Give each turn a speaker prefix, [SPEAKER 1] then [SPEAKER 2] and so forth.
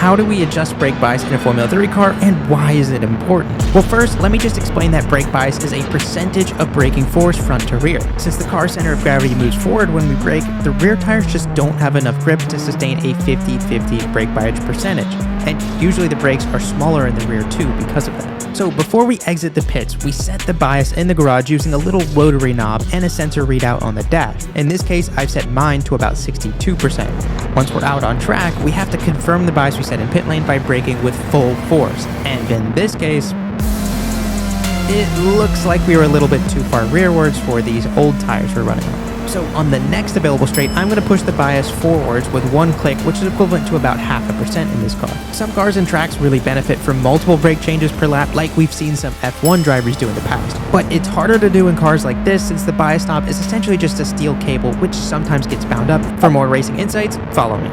[SPEAKER 1] how do we adjust brake bias in a Formula 3 car, and why is it important? Well, first, let me just explain that brake bias is a percentage of braking force front to rear. Since the car's center of gravity moves forward when we brake, the rear tires just don't have enough grip to sustain a 50-50 brake bias percentage. And usually the brakes are smaller in the rear too because of that. So before we exit the pits, we set the bias in the garage using a little rotary knob and a sensor readout on the dash. In this case, I've set mine to about 62%. Once we're out on track, we have to confirm the bias we set in pit lane by braking with full force. And in this case, it looks like we were a little bit too far rearwards for these old tires we're running on. So on the next available straight, I'm going to push the bias forwards with one click, which is equivalent to about 0.5% in this car. Some cars and tracks really benefit from multiple brake changes per lap, like we've seen some F1 drivers do in the past. But it's harder to do in cars like this since the bias knob is essentially just a steel cable, which sometimes gets bound up. For more racing insights, follow me.